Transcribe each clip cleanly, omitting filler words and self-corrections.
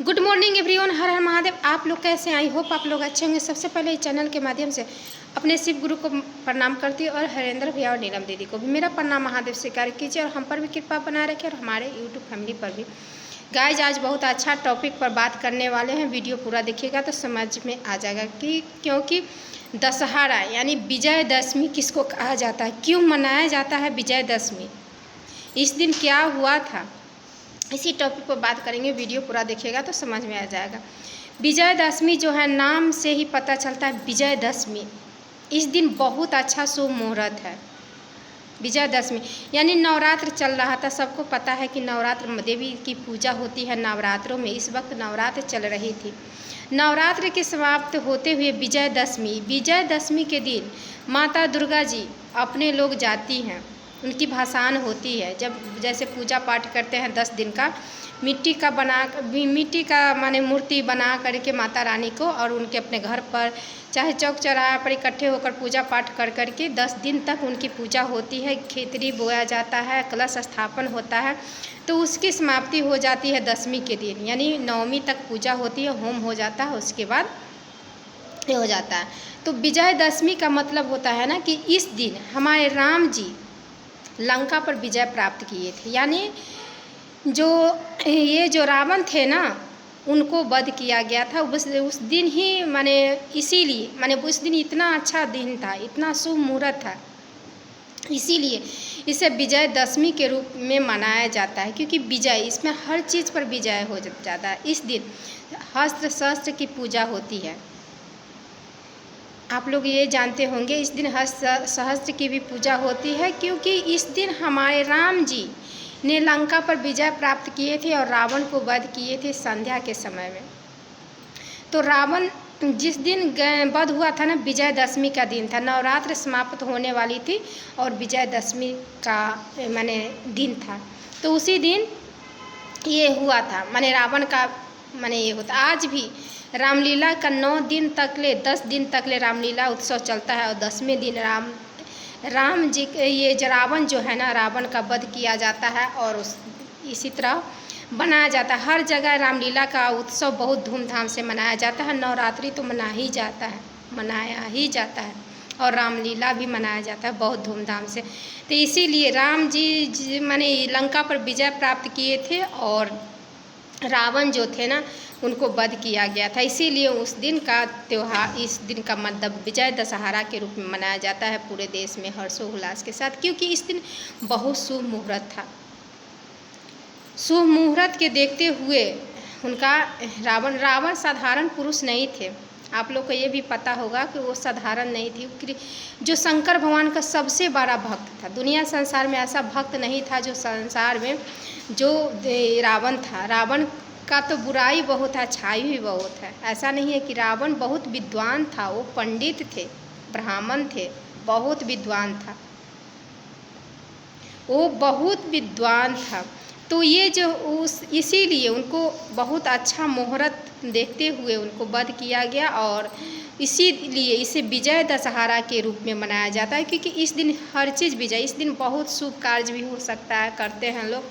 Good morning everyone. हर हर महादेव। आप लोग कैसे? आई होप आप लोग अच्छे होंगे। सबसे पहले इस चैनल के माध्यम से अपने शिव गुरु को प्रणाम करती हूँ और हरेंद्र भैया और नीलम दीदी को भी मेरा प्रणाम महादेव स्वीकार कीजिए और हम पर भी कृपा बनाए रखें और हमारे यूट्यूब फैमिली पर भी। गाइज आज बहुत अच्छा टॉपिक पर बात करने वाले हैं। वीडियो पूरा देखिएगा तो समझ में आ जाएगा कि क्योंकि दशहरा यानी विजयदशमी किसको कहा जाता है, क्यों मनाया जाता है विजयदशमी, इस दिन क्या हुआ था, इसी टॉपिक पर बात करेंगे। वीडियो पूरा देखिएगा तो समझ में आ जाएगा। विजयदशमी जो है, नाम से ही पता चलता है विजयदशमी। इस दिन बहुत अच्छा शुभ मुहूर्त है। विजयदशमी यानी नवरात्र चल रहा था, सबको पता है कि नवरात्र देवी की पूजा होती है नवरात्रों में। इस वक्त नवरात्र चल रही थी। नवरात्र के समाप्त होते हुए विजयदशमी के दिन माता दुर्गा जी अपने लोग जाती हैं, उनकी भासान होती है। जब जैसे पूजा पाठ करते हैं 10 दिन का, मिट्टी का माने मूर्ति बना करके माता रानी को और उनके अपने घर पर चाहे चौक चौराहा पर इकट्ठे होकर पूजा पाठ कर करके 10 दिन तक उनकी पूजा होती है। खेतरी बोया जाता है, कलश स्थापन होता है, तो उसकी समाप्ति हो जाती है दशमी के दिन। यानी नवमी तक पूजा होती है, होम हो जाता है, उसके बाद ये हो जाता है। तो विजयदशमी का मतलब होता है ना कि इस दिन हमारे राम जी लंका पर विजय प्राप्त किए थे। यानी जो रावण थे ना, उनको वध किया गया था उस दिन ही। माने इसीलिए माने उस दिन इतना अच्छा दिन था, इतना शुभ मुहूर्त था, इसीलिए इसे विजयदशमी के रूप में मनाया जाता है। क्योंकि विजय, इसमें हर चीज़ पर विजय हो जाता है। इस दिन हस्त्र शस्त्र की पूजा होती है। आप लोग ये जानते होंगे, इस दिन सहस्त्र की भी पूजा होती है। क्योंकि इस दिन हमारे राम जी ने लंका पर विजय प्राप्त किए थे और रावण को वध किए थे संध्या के समय में। तो रावण जिस दिन वध हुआ था ना, विजयदशमी का दिन था। नवरात्र समाप्त होने वाली थी और विजयदशमी का माने दिन था, तो उसी दिन ये हुआ था। माने रावण का माने ये होता। आज भी रामलीला का 9 दिन तक ले 10 दिन तक ले रामलीला उत्सव चलता है और 10वें दिन राम जी ये रावण जो है ना, रावण का वध किया जाता है और इसी तरह मनाया जाता है। हर जगह रामलीला का उत्सव बहुत धूमधाम से मनाया जाता है। नवरात्रि तो मनाया ही जाता है और रामलीला भी मनाया जाता है बहुत धूमधाम से। तो इसीलिए राम जी माने लंका पर विजय प्राप्त किए थे और रावण जो थे ना, उनको वध किया गया था। इसीलिए उस दिन का त्यौहार, इस दिन का मतलब विजय दशहरा के रूप में मनाया जाता है पूरे देश में हर्षोल्लास के साथ। क्योंकि इस दिन बहुत शुभ मुहूर्त था। शुभ मुहूर्त के देखते हुए उनका रावण साधारण पुरुष नहीं थे। आप लोग को ये भी पता होगा कि वो साधारण नहीं थी। जो शंकर भगवान का सबसे बड़ा भक्त था। दुनिया संसार में ऐसा भक्त नहीं था जो संसार में जो रावण था। रावण का तो बुराई बहुत है, अच्छाई भी बहुत है। ऐसा नहीं है कि रावण बहुत विद्वान था, वो पंडित थे, ब्राह्मण थे, बहुत विद्वान था, वो बहुत विद्वान था। तो ये जो इसीलिए उनको बहुत अच्छा मुहूर्त देखते हुए उनको वध किया गया और इसीलिए इसे विजय दशहरा के रूप में मनाया जाता है। क्योंकि इस दिन हर चीज़ विजय, इस दिन बहुत शुभ कार्य भी हो सकता है, करते हैं लोग।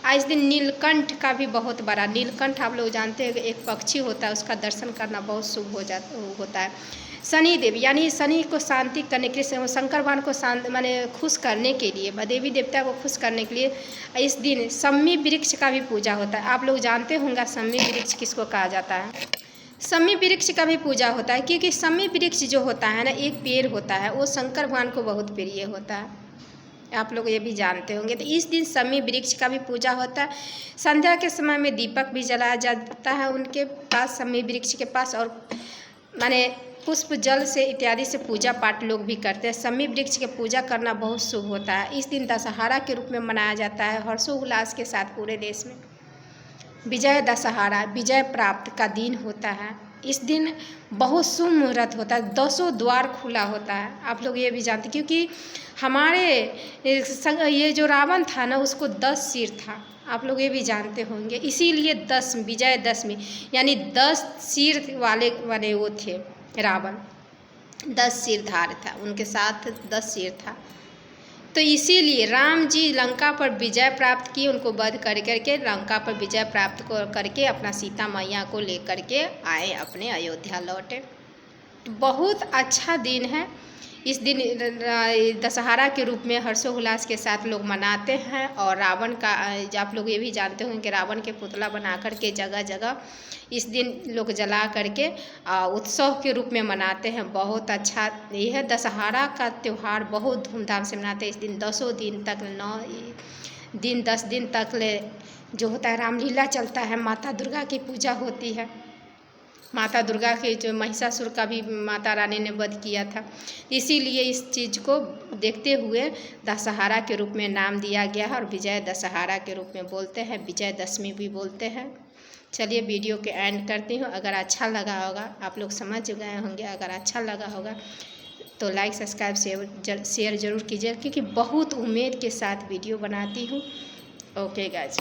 इस दिन नीलकंठ का भी बहुत बड़ा, नीलकंठ आप लोग जानते हैं एक पक्षी होता है, उसका दर्शन करना बहुत शुभ होता है। शनिदेव यानी शनि को शांति करने के लिए, शंकर भगवान को शांत माने खुश करने के लिए, देवी देवता को खुश करने के लिए इस दिन सम्मी वृक्ष का भी पूजा होता है। आप लोग जानते होंगे सम्मी वृक्ष किसको कहा जाता है। सम्मी वृक्ष का भी पूजा होता है। क्योंकि सम्मी वृक्ष जो होता है ना, एक पेड़ होता है, वो शंकर भगवान को बहुत प्रिय होता है। आप लोग ये भी जानते होंगे। तो इस दिन सम्मी वृक्ष का भी पूजा होता है। संध्या के समय में दीपक भी जलाया जाता है उनके पास, सम्मी वृक्ष के पास, और माने पुष्प जल से इत्यादि से पूजा पाठ लोग भी करते हैं। सम्मी वृक्ष की पूजा करना बहुत शुभ होता है। इस दिन दशहरा के रूप में मनाया जाता है हर्षोल्लास के साथ पूरे देश में। विजय दशहरा विजय प्राप्त का दिन होता है। इस दिन बहुत शुभ मुहूर्त होता है, 10 द्वार खुला होता है। आप लोग ये भी जानते, क्योंकि हमारे ये जो रावण था ना, उसको 10 सिर था। आप लोग ये भी जानते होंगे। इसीलिए विजयदशमी यानी 10 सिर वाले वो थे रावण, 10 सिरधार था, उनके साथ 10 सिर था। तो इसीलिए राम जी लंका पर विजय प्राप्त की, उनको वध कर करके लंका पर विजय प्राप्त करके अपना सीता मैया को लेकर के आए, अपने अयोध्या लौटे। तो बहुत अच्छा दिन है। इस दिन दशहरा के रूप में हर्षोल्लास के साथ लोग मनाते हैं। और रावण का, आप लोग ये भी जानते होंगे कि रावण के पुतला बना कर के जगह जगह इस दिन लोग जला करके उत्सव के रूप में मनाते हैं। बहुत अच्छा ये है, दशहरा का त्यौहार बहुत धूमधाम से मनाते हैं। इस दिन 10 दिन तक, 9 दिन 10 दिन तक जो होता है रामलीला चलता है, माता दुर्गा की पूजा होती है। माता दुर्गा के जो महिषासुर का भी माता रानी ने वध किया था, इसीलिए इस चीज़ को देखते हुए दशहरा के रूप में नाम दिया गया है और विजय दशहरा के रूप में बोलते हैं, विजयदशमी भी बोलते हैं। चलिए वीडियो के एंड करती हूँ। अगर अच्छा लगा होगा, आप लोग समझ गए होंगे, अगर अच्छा लगा होगा तो लाइक सब्सक्राइब शेयर ज़रूर कीजिए, क्योंकि बहुत उम्मीद के साथ वीडियो बनाती हूँ। Okay guys.